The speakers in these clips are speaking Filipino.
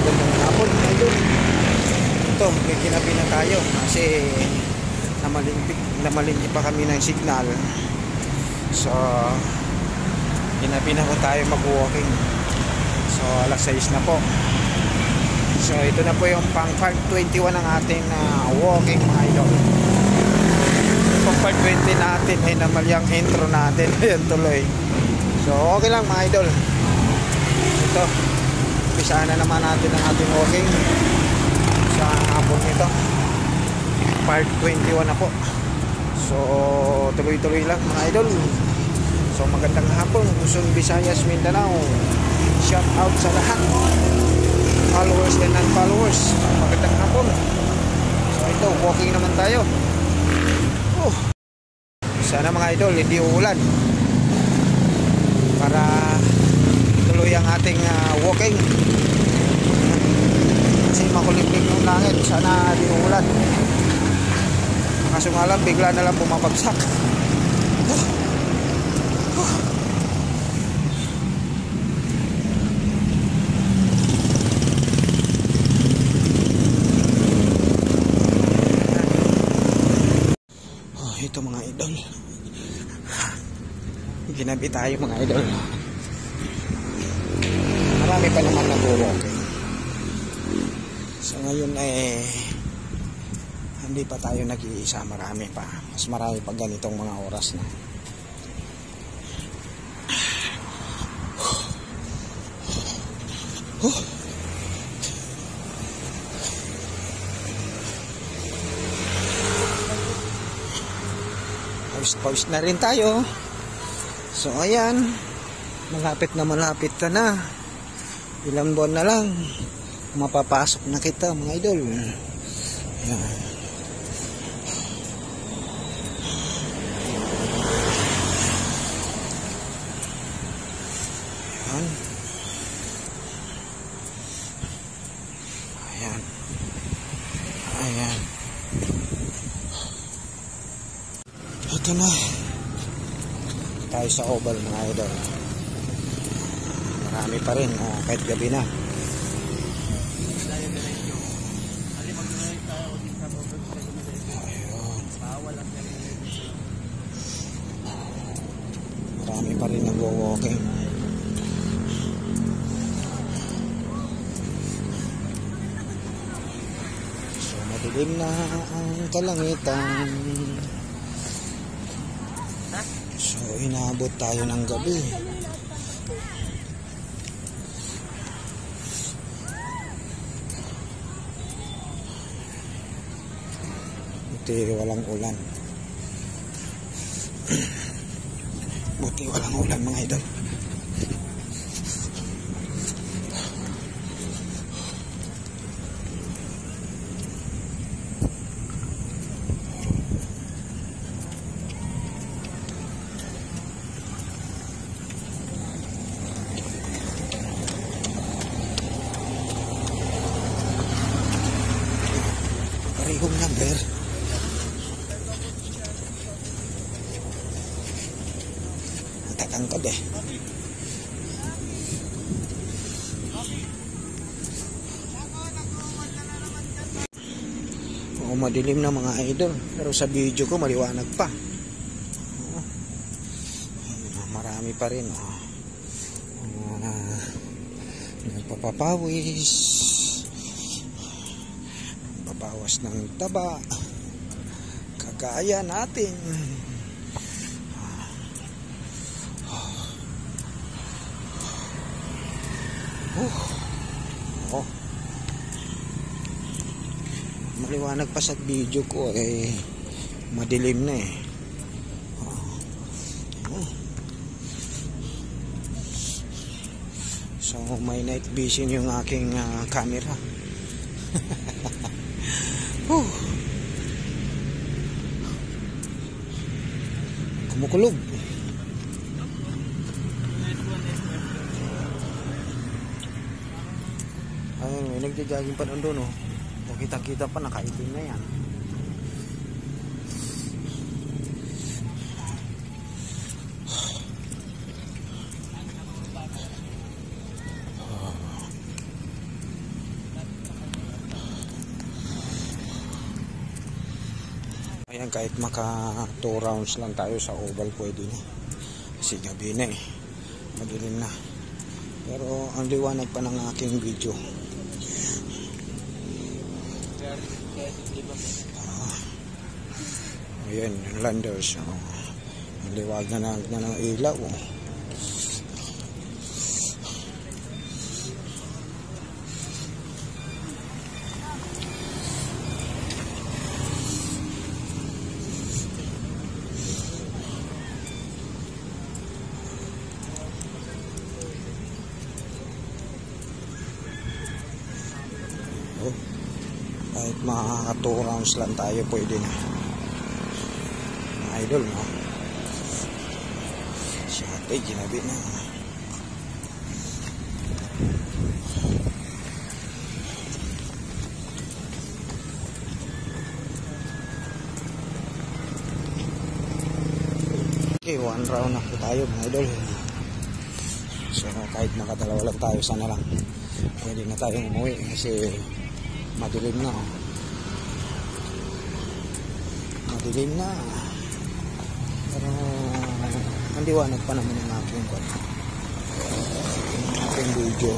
magandang hapon mga idol. Ito, may ginabi na tayo kasi namalingki pa kami ng signal. So ginabi na ko tayo mag-walking. So alas 6 na po. So ito na po yung pang part 21 ng ating walking mga idol. Pang part 20 natin ay namalyang intro natin. Ayan tuloy. So okay lang mga idol. Ito, umpisa na naman natin ang ating walking sa hapon nito. Part 21 na po. So tuloy-tuloy lang mga idol. So magandang hapon Luzon, Visayas, Mindanao. Shout out sa lahat, followers and non-followers. Magandang hapon. So ito, walking naman tayo. Sana mga idol hindi uulan para tuloy ang ating walking. Kasi makulimlim yung langit, sana di uulan. Kaso nga lang bigla na lang bumabagsak. Ito mga idol, ginabi tayo mga idol. Marami pa naman nag-walking. So ngayon hindi pa tayo nag-iisa, marami pa. Mas marami pa ganitong mga oras na. Pause na rin tayo. So ayan, malapit ka na. Ilang buwan na lang mapapasok na kita mga idol. Ayan. Ayan. Ayan. Ito na tayo sa oval mga idol. Marami pa rin kahit gabi na. Marami pa rin nag-walking. So madilim na ang kalangitan. So inabot tayo ng gabi. Buti walang ulan. Buti walang ulan mga idol. Parehong number. Matangkad madilim na mga idol, pero sa video ko maliwanag pa. Marami pa rin nagpapapawis, papawas ng taba kagaya natin. Maliwanag pa sa video ko madilim na So may night vision yung aking camera. Kumukulog. Ayun, may nagja-jogging pa doon Kita-kita pa, nakaitim na yan. Ayan, kahit maka 2 rounds lang tayo sa oval pwede na. Kasi gabi na eh. Madilim na. Pero ang liwanag pa ng aking video. Ayan, yung landers. Ang liwag na ng ilaw. Kahit mga 2 rounds lang tayo pwede na, mga idol, no? Si ate ginabi na. Okay, 1 round na po tayo, mga idol. So kahit nakadalawa lang tayo, sana lang pwede na tayong umuwi kasi madilim na. Madilim na. Pero ang liwanag pa naman ang aking video.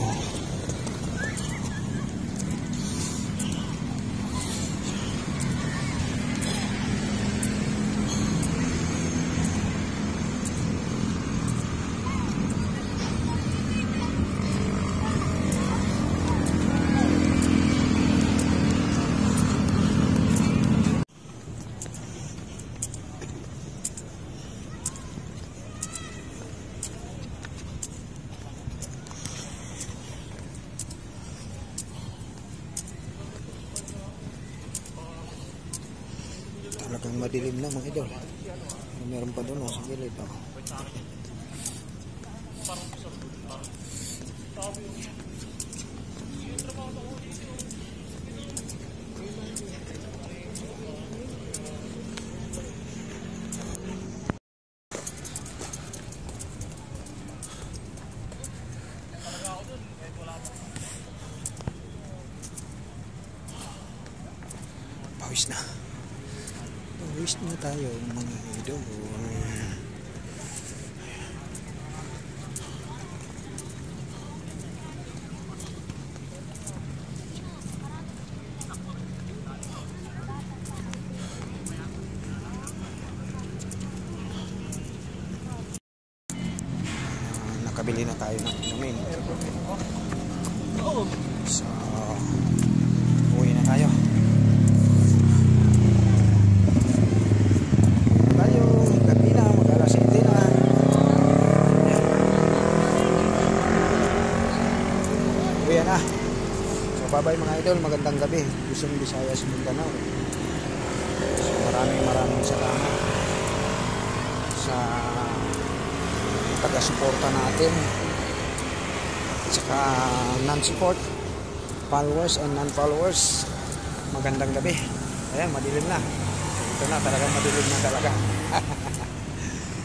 Talagang madilim na, mga idol. Meron pa doon sa gilid. Pawis na. Pawis na tayo, mga idol. Nakabili na tayo ng inumin. So, uwi na tayo. So bye bye mga idol, magandang gabi. Luzon, Visayas, Mindanao. So maraming salamat sa taga-suporta natin, at saka non-support, followers and non-followers. Magandang gabi. Ayan, madilim na. Ito na, talagang madilim na talaga.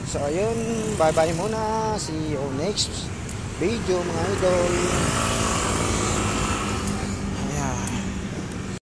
So ayun, bye bye muna. See you next video mga idol.